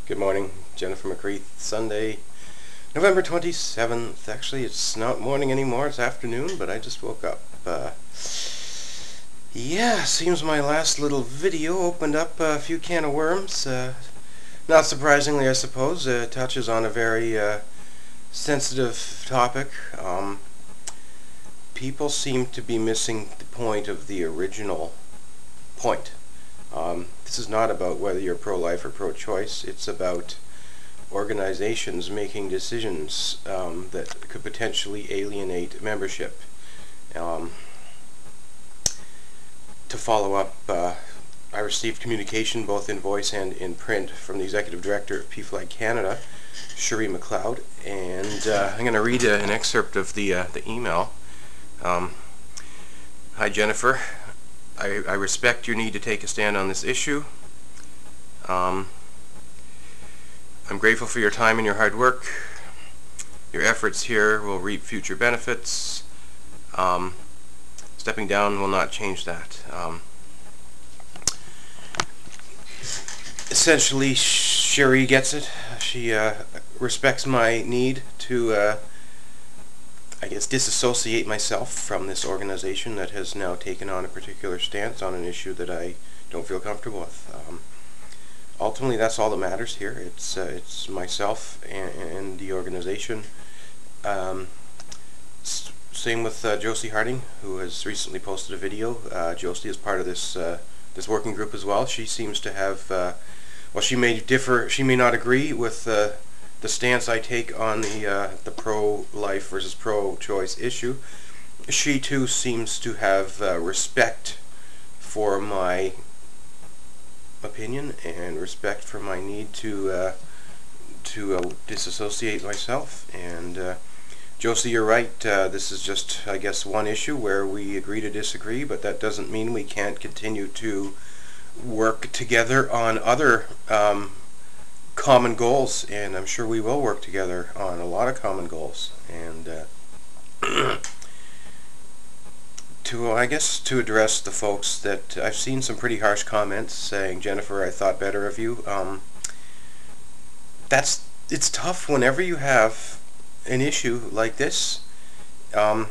Good morning, Jennifer McCreath. Sunday, November 27th. Actually, it's not morning anymore, it's afternoon, but I just woke up. Yeah, seems my last little video opened up a few can of worms. Not surprisingly, I suppose. Touches on a very sensitive topic. People seem to be missing the point of the original point. This is not about whether you're pro-life or pro-choice. It's about organizations making decisions that could potentially alienate membership. To follow up, I received communication both in voice and in print from the Executive Director of PFLAG Canada, Cherie McLeod, and I'm going to read an excerpt of the email. Hi Jennifer, I respect your need to take a stand on this issue. I'm grateful for your time and your hard work. Your efforts here will reap future benefits. Stepping down will not change that. Essentially, Cherie gets it. She respects my need to I guess disassociate myself from this organization that has now taken on a particular stance on an issue that I don't feel comfortable with. Ultimately, that's all that matters here. It's myself and the organization. Same with Josie Harding, who has recently posted a video. Josie is part of this this working group as well. She seems to have, well, she may differ. She may not agree with the stance I take on the pro-life versus pro-choice issue. She too seems to have respect for my opinion and respect for my need to disassociate myself. And Josie, you're right. This is just, I guess, one issue where we agree to disagree, but that doesn't mean we can't continue to work together on other common goals, and I'm sure we will work together on a lot of common goals. And I guess to address the folks that I've seen some pretty harsh comments saying, Jennifer, I thought better of you. It's tough whenever you have an issue like this to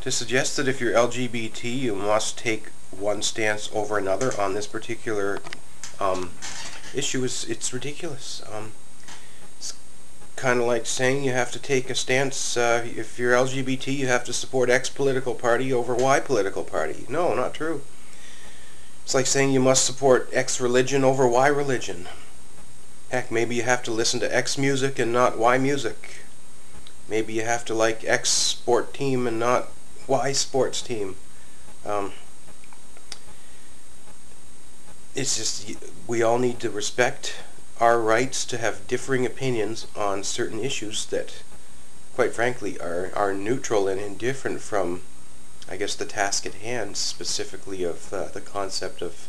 suggest that if you're LGBT you must take one stance over another on this particular issue. It's ridiculous. It's kind of like saying you have to take a stance, if you're LGBT you have to support X political party over Y political party. No, not true. It's like saying you must support X religion over Y religion. Heck, maybe you have to listen to X music and not Y music. Maybe you have to like X sport team and not Y sports team. It's just, we all need to respect our rights to have differing opinions on certain issues that, quite frankly, are neutral and indifferent from, I guess, the task at hand, specifically of the concept of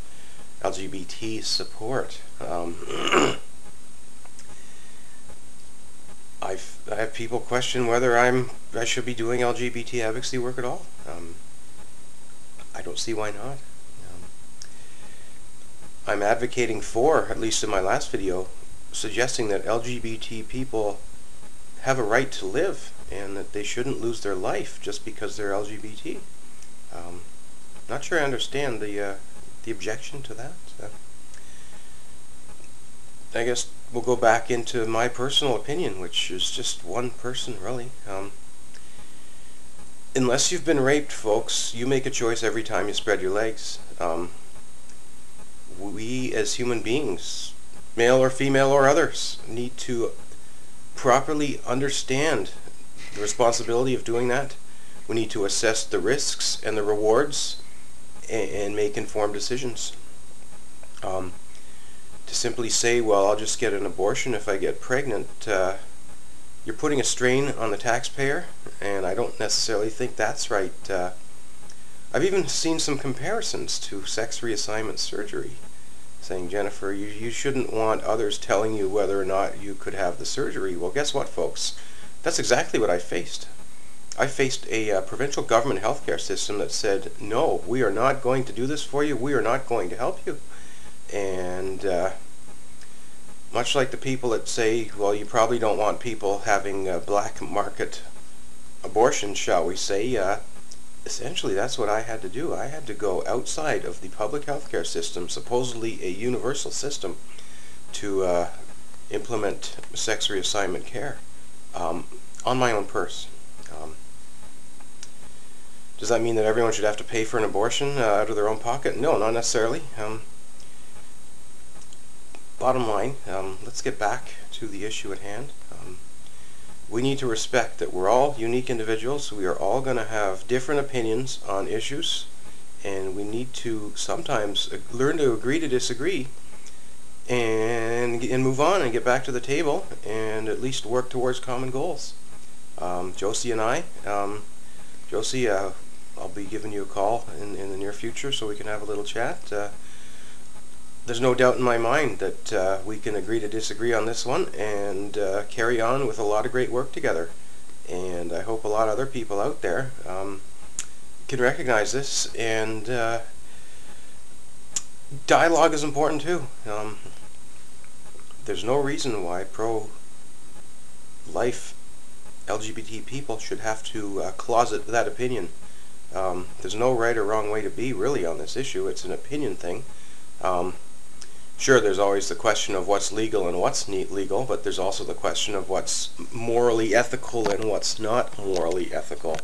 LGBT support. I have people question whether I should be doing LGBT advocacy work at all. I don't see why not. I'm advocating for, at least in my last video, suggesting that LGBT people have a right to live and that they shouldn't lose their life just because they're LGBT. Not sure I understand the objection to that. I guess we'll go back into my personal opinion, which is just one person, really. Unless you've been raped, folks, you make a choice every time you spread your legs. We as human beings, male or female or others, need to properly understand the responsibility of doing that. We need to assess the risks and the rewards and make informed decisions. To simply say, well, I'll just get an abortion if I get pregnant, you're putting a strain on the taxpayer, and I don't necessarily think that's right. I've even seen some comparisons to sex reassignment surgery, saying, Jennifer, you shouldn't want others telling you whether or not you could have the surgery. Well, guess what, folks? That's exactly what I faced. I faced a provincial government healthcare system that said, no, we are not going to do this for you. We are not going to help you. And much like the people that say, well, you probably don't want people having black market abortion, shall we say, essentially that's what I had to do. I had to go outside of the public healthcare system, supposedly a universal system, to implement sex reassignment care on my own purse. Does that mean that everyone should have to pay for an abortion out of their own pocket? No, not necessarily. Bottom line, let's get back to the issue at hand. We need to respect that we're all unique individuals. We are all going to have different opinions on issues, and we need to sometimes learn to agree to disagree and move on and get back to the table and at least work towards common goals. Josie and I, Josie, I'll be giving you a call in the near future so we can have a little chat. There's no doubt in my mind that we can agree to disagree on this one and carry on with a lot of great work together. And I hope a lot of other people out there can recognize this, and dialogue is important too. There's no reason why pro-life LGBT people should have to closet that opinion. There's no right or wrong way to be really on this issue. It's an opinion thing. Sure, there's always the question of what's legal and what's not legal, but there's also the question of what's morally ethical and what's not morally ethical.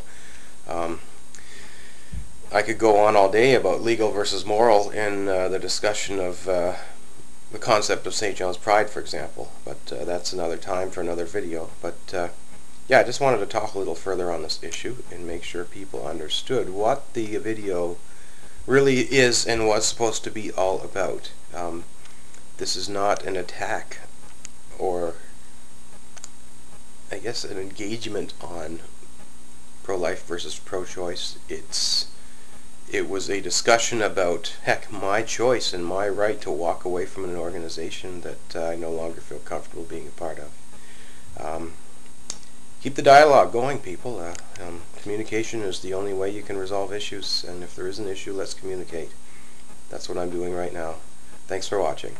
I could go on all day about legal versus moral in the discussion of the concept of St. John's Pride, for example, but that's another time for another video. But yeah, I just wanted to talk a little further on this issue and make sure people understood what the video really is and was supposed to be all about. This is not an attack or, I guess, an engagement on pro-life versus pro-choice. It was a discussion about, heck, my choice and my right to walk away from an organization that I no longer feel comfortable being a part of. Keep the dialogue going, people. Communication is the only way you can resolve issues, and if there is an issue, let's communicate. That's what I'm doing right now. Thanks for watching.